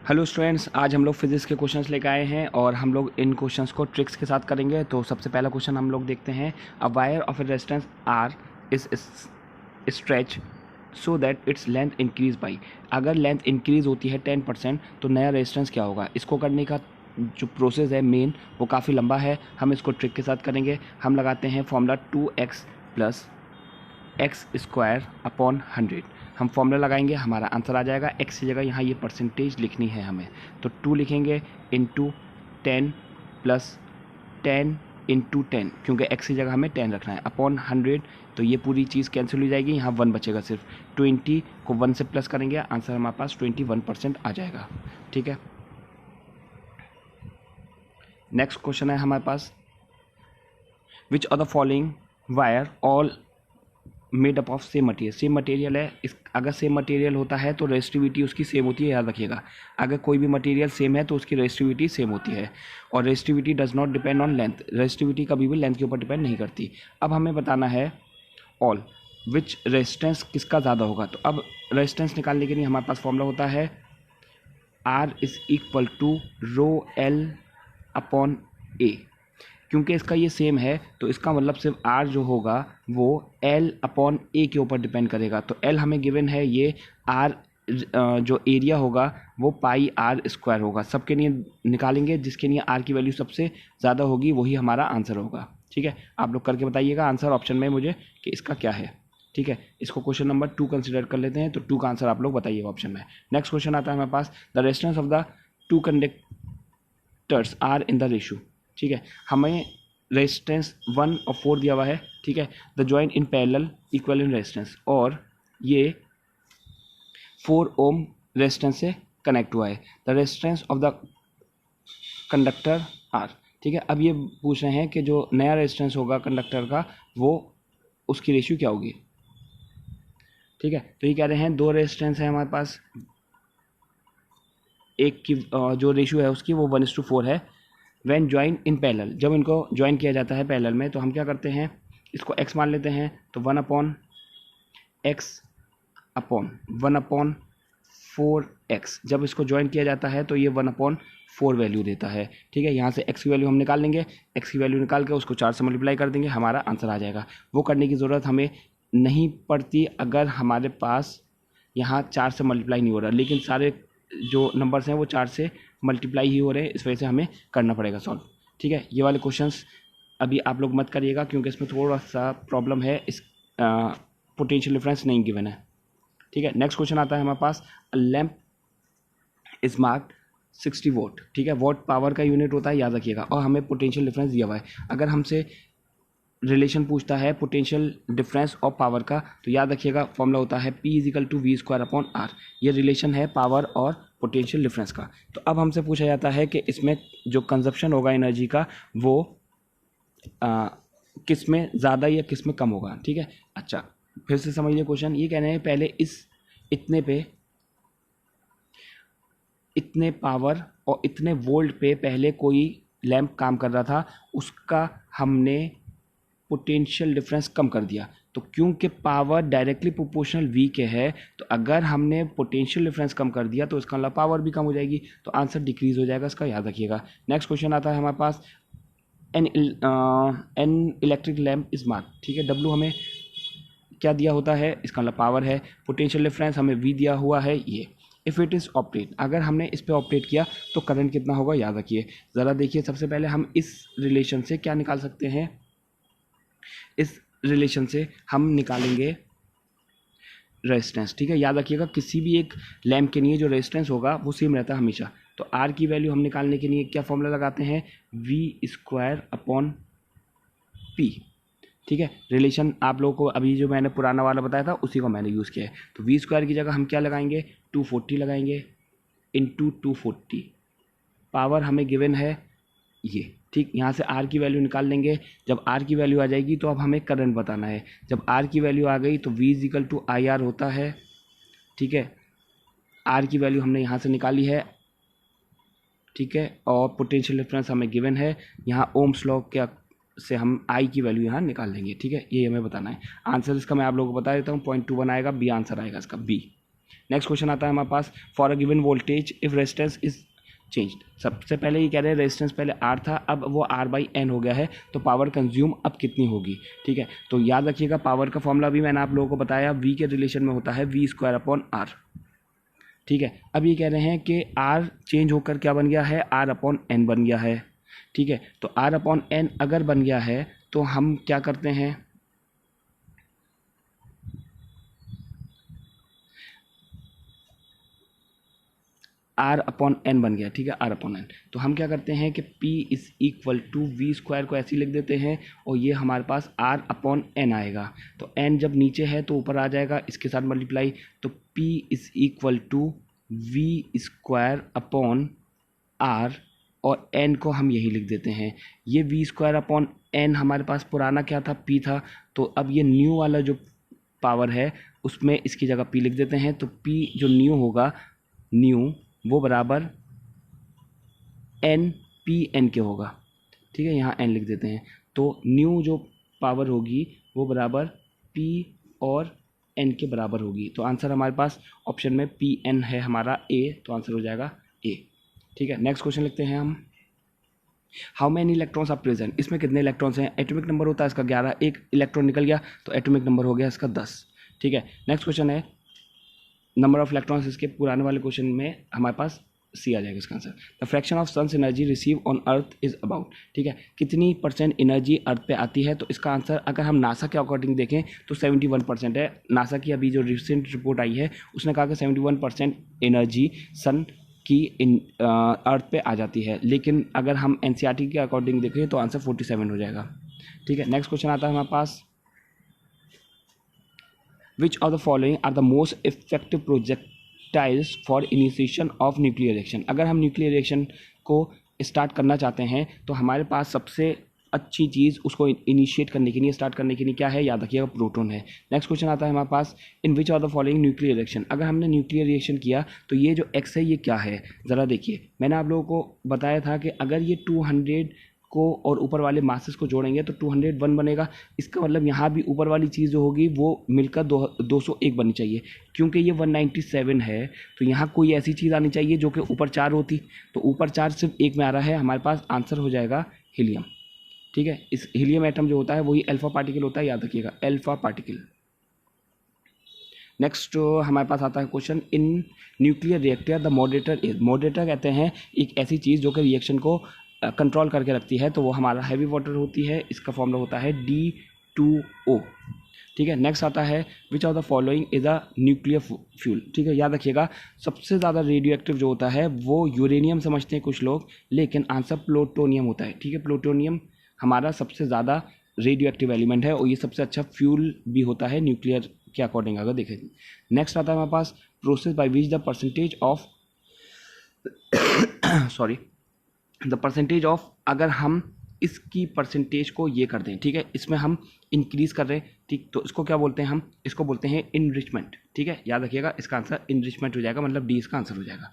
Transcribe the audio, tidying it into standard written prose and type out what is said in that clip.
Hello students, आज हम लोग फिजिक्स के क्वेश्चंस लेकर आए हैं और हम लोग इन क्वेश्चंस को ट्रिक्स के साथ करेंगे। तो सबसे पहला क्वेश्चन हम लोग देखते हैं। A wire of A resistance R is stretch so that its length increase by. अगर लेंथ इंक्रीज होती है 10% तो नया रेजिस्टेंस क्या होगा। इसको करने का जो प्रोसेस है मेन वो काफ़ी लंबा है। हम इसको ट्रिक के साथ करेंगे। हम लगाते हैं formula 2x plus x square upon 100। हम फॉर्मूला लगाएंगे, हमारा आंसर आ जाएगा। एक्स की जगह यहाँ ये परसेंटेज लिखनी है हमें, तो 2 लिखेंगे इंटू 10 प्लस 10 इंटू 10, क्योंकि एक्स की जगह हमें 10 रखना है, अपॉन 100। तो ये पूरी चीज़ कैंसिल हो जाएगी, यहाँ 1 बचेगा सिर्फ। 20 को 1 से प्लस करेंगे, आंसर हमारे पास 21% आ जाएगा। ठीक है, नेक्स्ट क्वेश्चन है हमारे पास, which of the following wire all made up of same material. Same material है, इस अगर सेम मटेरियल होता है तो रेजिस्टिविटी उसकी सेम होती है, याद रखिएगा। अगर कोई भी मटेरियल सेम है तो उसकी रेजिस्टिविटी सेम होती है। और resistivity does not depend on length, resistivity कभी भी लेंथ के ऊपर डिपेंड नहीं करती। अब हमें बताना है ऑल विच रेजिस्टेंस किसका ज़्यादा होगा। तो अब रेजिस्टेंस निकालने के लिए हमारे पास फॉर्मूला होता है R is equal to rho L upon A. क्योंकि इसका ये सेम है तो इसका मतलब सिर्फ R जो होगा वो L अपॉन A के ऊपर डिपेंड करेगा। तो L हमें गिवन है, ये R जो एरिया होगा वो पाई आर स्क्वायर होगा। सबके लिए निकालेंगे, जिसके लिए R की वैल्यू सबसे ज़्यादा होगी वही हमारा आंसर होगा। ठीक है, आप लोग करके बताइएगा आंसर ऑप्शन में मुझे कि इसका क्या है। ठीक है, इसको क्वेश्चन नंबर 2 कंसिडर कर लेते हैं। तो 2 का आंसर आप लोग बताइएगा ऑप्शन में। नेक्स्ट क्वेश्चन आता है हमारे पास, the resistance of the two conductors are in the ratio. ठीक है, हमें रेजिस्टेंस 1 और 4 दिया हुआ है। ठीक है, the join in parallel equal in resistance, और ये 4 ओम रेजिस्टेंस से कनेक्ट हुआ है। The resistance of the conductor R. ठीक है, अब ये पूछ रहे हैं कि जो नया रेजिस्टेंस होगा कंडक्टर का वो उसकी रेशियो क्या होगी। ठीक है, तो ये कह रहे हैं 2 रेजिस्टेंस है हमारे पास, एक की जो रेशियो है उसकी वो 1:4 है। वैन ज्वाइन इन पैरेलल, जब इनको ज्वाइन किया जाता है पैरेलल में तो हम क्या करते हैं, इसको x मान लेते हैं। तो 1/x अपॉन 1/4x, जब इसको ज्वाइन किया जाता है तो ये 1/4 वैल्यू देता है। ठीक है, यहाँ से x की वैल्यू हम निकाल लेंगे, x की वैल्यू निकाल के उसको 4 से मल्टीप्लाई कर देंगे, हमारा आंसर आ जाएगा। वो करने की ज़रूरत हमें नहीं पड़ती अगर हमारे पास यहाँ 4 से मल्टीप्लाई नहीं हो रहा, लेकिन सारे जो नंबर्स हैं वो 4 से मल्टीप्लाई ही हो रहे हैं, इस वजह से हमें करना पड़ेगा सॉल्व। ठीक है, ये वाले क्वेश्चंस अभी आप लोग मत करिएगा क्योंकि इसमें थोड़ा सा प्रॉब्लम है, इस पोटेंशियल डिफरेंस नहीं गिवन है। ठीक है, नेक्स्ट क्वेश्चन आता है हमारे पास, लैम्प इज मार्क्ड 60 वोट। ठीक है, वोट पावर का यूनिट होता है, याद रखिएगा। और हमें पोटेंशियल डिफरेंस दिया हुआ है। अगर हमसे रिलेशन पूछता है पोटेंशियल डिफरेंस और पावर का तो याद रखिएगा फॉर्मूला होता है P = V² अपॉन R। ये रिलेशन है पावर और पोटेंशियल डिफरेंस का। तो अब हमसे पूछा जाता है कि इसमें जो कंजप्शन होगा एनर्जी का वो किस में ज़्यादा या किस में कम होगा। ठीक है, अच्छा फिर से समझिए क्वेश्चन। ये कह रहे हैं पहले इतने पावर और इतने वोल्ट पे पहले कोई लैंप काम कर रहा था, उसका हमने पोटेंशियल डिफरेंस कम कर दिया। तो क्योंकि पावर डायरेक्टली प्रोपोर्शनल V के है तो अगर हमने पोटेंशियल डिफरेंस कम कर दिया तो इसका मतलब पावर भी कम हो जाएगी, तो आंसर डिक्रीज हो जाएगा इसका, याद रखिएगा। नेक्स्ट क्वेश्चन आता है हमारे पास, an electric lamp is mark. ठीक है, W हमें क्या दिया होता है, इसका मतलब पावर है। पोटेंशियल डिफरेंस हमें V दिया हुआ है ये। इफ़ इट इज़ ऑपरेट, अगर हमने इस पर ऑपरेट किया तो करंट कितना होगा, याद रखिए। ज़रा देखिए, सबसे पहले हम इस रिलेशन से क्या निकाल सकते हैं, इस रिलेशन से हम निकालेंगे रेजिस्टेंस। ठीक है, याद रखिएगा किसी भी एक लैम्प के लिए जो रेजिस्टेंस होगा वो सेम रहता है हमेशा। तो R की वैल्यू हम निकालने के लिए क्या फॉर्मूला लगाते हैं, V² अपॉन P। ठीक है, रिलेशन आप लोगों को अभी जो मैंने पुराना वाला बताया था उसी को मैंने यूज़ किया है। तो V² की जगह हम क्या लगाएंगे, 240 लगाएंगे इंटू 240। पावर हमें गिवन है ये। ठीक, यहाँ से R की वैल्यू निकाल लेंगे। जब R की वैल्यू आ जाएगी तो अब हमें करंट बताना है। जब R की वैल्यू आ गई तो V = IR होता है। ठीक है, R की वैल्यू हमने यहाँ से निकाली है। ठीक है, और पोटेंशियल डिफरेंस हमें गिवन है। यहाँ ओम्स लॉ क्या से हम I की वैल्यू यहाँ निकाल लेंगे। ठीक है, ये हमें बताना है। आंसर इसका मैं आप लोगों को बता देता हूँ, 0.21 आएगा, B आंसर आएगा इसका, B। नेक्स्ट क्वेश्चन आता है हमारे पास, for a given voltage if resistance is changed. सबसे पहले ये कह रहे हैं रेजिस्टेंस पहले R था, अब वो R/N हो गया है, तो पावर कंज्यूम अब कितनी होगी। ठीक है, तो याद रखिएगा पावर का फॉर्मूला भी मैंने आप लोगों को बताया, V के रिलेशन में होता है V²/R। ठीक है, अब ये कह रहे हैं कि R चेंज होकर क्या बन गया है, R/N बन गया है। ठीक है, तो R/N अगर बन गया है तो हम क्या करते हैं, R/N बन गया। ठीक है, R/N, तो हम क्या करते हैं कि P = V² को ऐसे ही लिख देते हैं, और ये हमारे पास R/N आएगा। तो N जब नीचे है तो ऊपर आ जाएगा, इसके साथ मल्टीप्लाई, तो P = V²/R, और N को हम यही लिख देते हैं। ये V²/N हमारे पास पुराना क्या था, P था, तो अब ये न्यू वाला जो पावर है उसमें इसकी जगह P लिख देते हैं। तो P जो न्यू होगा, न्यू वो बराबर NPN के होगा। ठीक है, यहाँ N लिख देते हैं, तो न्यू जो पावर होगी वो बराबर P और N के बराबर होगी। तो आंसर हमारे पास ऑप्शन में PN है हमारा A, तो आंसर हो जाएगा A। ठीक है, नेक्स्ट क्वेश्चन लिखते हैं हम, how many electrons are present. इसमें कितने इलेक्ट्रॉन्स हैं, एटॉमिक नंबर होता है इसका 11, एक इलेक्ट्रॉन निकल गया तो एटॉमिक नंबर हो गया इसका 10। ठीक है, नेक्स्ट क्वेश्चन है नंबर ऑफ इलेक्ट्रॉन्स, इसके पुराने वाले क्वेश्चन में हमारे पास सी आ जाएगा इसका answer. The fraction of sun's energy receive on earth is about. ठीक है, कितनी % एनर्जी अर्थ पे आती है, तो इसका आंसर अगर हम नासा के अकॉर्डिंग देखें तो 71% है। नासा की अभी जो रिसेंट रिपोर्ट आई है उसने कहा कि 71% एनर्जी सन की अर्थ पे आ जाती है, लेकिन अगर हम NCERT के अकॉर्डिंग देखें तो आंसर 47 हो जाएगा। ठीक है, नेक्स्ट क्वेश्चन आता है हमारे पास, Which of the following are the most effective projectiles for initiation of nuclear reaction। अगर हम न्यूक्लियर रिएक्शन को स्टार्ट करना चाहते हैं तो हमारे पास सबसे अच्छी चीज़ उसको इनिशिएट करने के लिए, स्टार्ट करने के लिए क्या है, याद रखिएगा प्रोटॉन है। नेक्स्ट क्वेश्चन आता है हमारे पास, in which of the following nuclear reaction. अगर हमने न्यूक्लियर रिएक्शन किया तो ये जो X है ये क्या है, ज़रा देखिए। मैंने आप लोगों को बताया था कि अगर ये 200 को और ऊपर वाले मासेस को जोड़ेंगे तो 201 बनेगा। इसका मतलब यहाँ भी ऊपर वाली चीज़ जो होगी वो मिलकर 201 बननी चाहिए, क्योंकि ये 197 है तो यहाँ कोई ऐसी चीज़ आनी चाहिए जो कि ऊपर 4 होती, तो ऊपर 4 सिर्फ एक में आ रहा है, हमारे पास आंसर हो जाएगा हीलियम। ठीक है, इस हीलियम एटम जो होता है वही अल्फा पार्टिकल होता है, याद रखिएगा अल्फा पार्टिकल। नेक्स्ट हमारे पास आता है question, in nuclear reactor the moderator is. Moderator कहते हैं एक ऐसी चीज़ जो कि रिएक्शन को कंट्रोल करके रखती है, तो वो हमारा हैवी वाटर होती है, इसका फॉर्मूला होता है D2O। ठीक है, नेक्स्ट आता है, विच of the following is a nuclear fuel. ठीक है, याद रखिएगा सबसे ज़्यादा रेडियो एक्टिव जो होता है वो यूरेनियम समझते हैं कुछ लोग, लेकिन आंसर प्लूटोनियम होता है। ठीक है, प्लूटोनियम हमारा सबसे ज़्यादा रेडियो एक्टिव एलिमेंट है और ये सबसे अच्छा फ्यूल भी होता है न्यूक्लियर के अकॉर्डिंग अगर देखें। नेक्स्ट आता है हमारे पास, process by which the percentage of the percentage of, अगर हम इसकी परसेंटेज को ये कर दें, ठीक है, इसमें हम इंक्रीज कर रहे हैं, ठीक, तो इसको क्या बोलते हैं, हम इसको बोलते हैं इनरिचमेंट। ठीक है, याद रखिएगा इसका आंसर इनरिचमेंट हो जाएगा, मतलब डी इसका आंसर हो जाएगा।